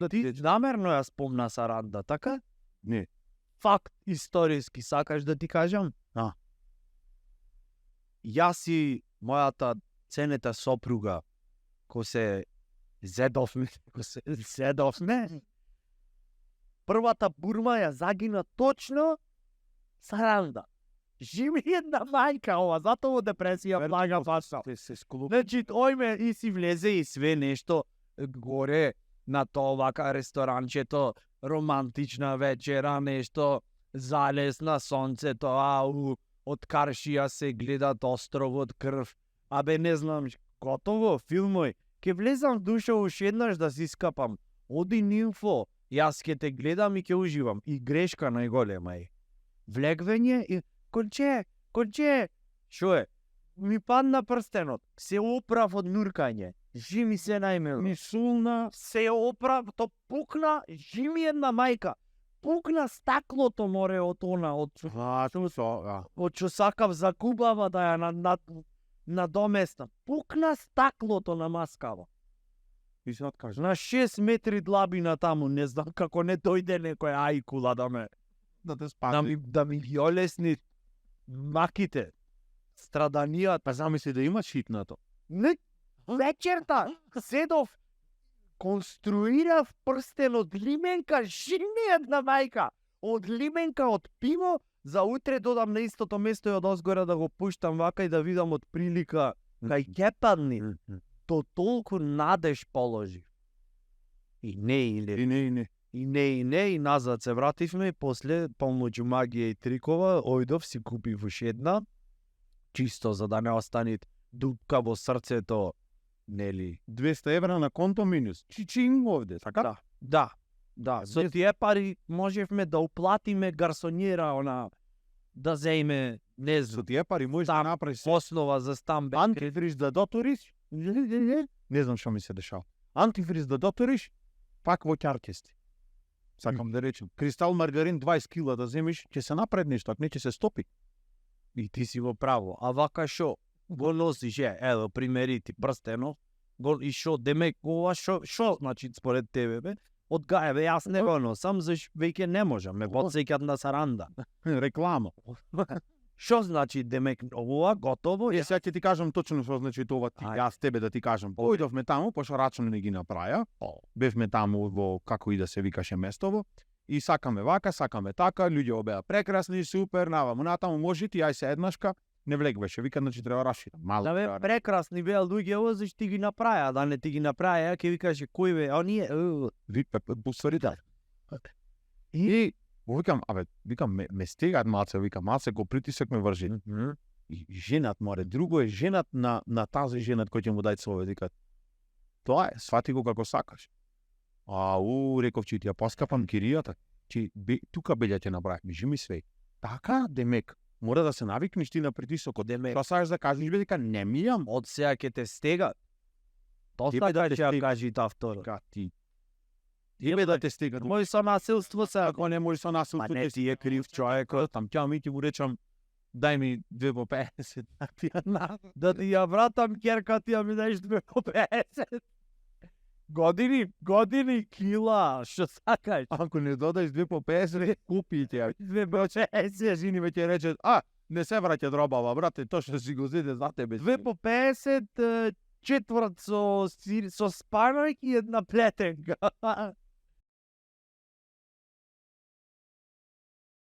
Ти намерно ја спомна Саранда, така? Не. Факт историски сакаш да ти кажам? Јас и мојата ценета сопруга, ко се зедовме, првата бурма ја загина точно Саранда. Живи една мајка ова, затоа во депресија плага фаша. Значи, ојме и си влезе и све нешто горе на тоа вака ресторанчето, романтична вечера, нешто залез на сонцето, од Каршија се гледат островот, крв. Абе, не знам, готово, филмој. Ке влезам душа уште еднаш да си скапам. Оди нимфо, јас ке те гледам и ке уживам. И грешка најголема е. Влегвење и конче, шо е? Ми падна прстенот, се оправ од нуркање. Жими се најмило. Мисулна. Се оправ, то пукна, жими една мајка. Пукна стаклото море од она, од што сакав закубава да ја надоместам. Пукна стаклото на маскава. И се откажа. На 6 метри длабина таму, не знам како не дојде некој ајкула да ме Да те спаси. да ми ги олесни маките, страданијата. Па замисли да има шитнато. Не, вечерта седов, конструирав прстен од лименка, жими една мајка, од лименка, од пиво, за утре додам на истото место и од озгора да го пуштам вака и да видам од прилика кај ќе падни. То толку надеж положи. И не, и назад се вративме, и после помоѓу магија и трикова, ојдов си купив уште една, чисто за да не остане дупка во срцето, нели? 200 евра на конто минус. Чичинг овде, така? Да. Со тие пари можевме да уплатиме гарсонјера, она, да земе, не Со знам, тие пари можеш да направиш основа за стамбек. антифриз да доториш. Не знам што ми се дешава. Антифриз да доториш, пак во ќаркести. Сакам да речем, кристал маргарин 20 кила да земиш, ќе се направи нешто, ако не ќе се стопи. И ти си во право. А вака шо? Го носиш, ево, примери ти прстено, и шо, демек, ова шо, значи, според тебе, бе? Од гај, бе, јас не го носам, заш веќе не можам, ме подсеќат на Саранда. Реклама. Шо значи, демек, ова, готово? Е, сега ќе ти кажам точно што значи тоа ти. Ајде. Јас тебе да ти кажам. Појдовме таму, пошто рачно не ги направија. Бевме таму во како и да се викаше место, и сакаме вака, сакаме така, луѓе беа прекрасни, супер, наваму натаму може ти, ај се еднашка, не влегваше, вика, значи треба рашита. Мало. Да бе, прекрасни беа луѓе, ова заш ти ги направија, да не ти ги направија, ќе викаше кој бе, а ние, Вика, пуствари да. И викам, викам, ме стегаат малце, викам, малце го притисок ме вржи. И женат море, друго е женат на тази женат кој ќе му дај совет, викат. Тоа е, свати го како сакаш. Реков, че ти ја поскапам киријата, че тука белја ќе направи, жими све. Така, демек, мора да се навикнеш ти на притисокот. Демек. Што сакаш да кажеш, бе, дека не мијам. од сега ќе те стегат. Тоа Тебе да те ќе ја стегат. кажи та второ. Така ти. Тебе да те стигат. Мој со насилство се, Ако не можеш со насилство, Ма не, ти е крив човекот. Там ќе ми ти му речам, дај ми 2 по 50. да ти ја вратам ќерка, ти ја ми даеш 2 по 50. Години, кила, што сакаш? Ако не додаш 2 по 50, купи ќе. 2 по 50. Жени ме ќе речат, не се враќа дробава, брате, тоа што си го зеде за тебе. 2 по 50, четврт со спанајки и една плетенка.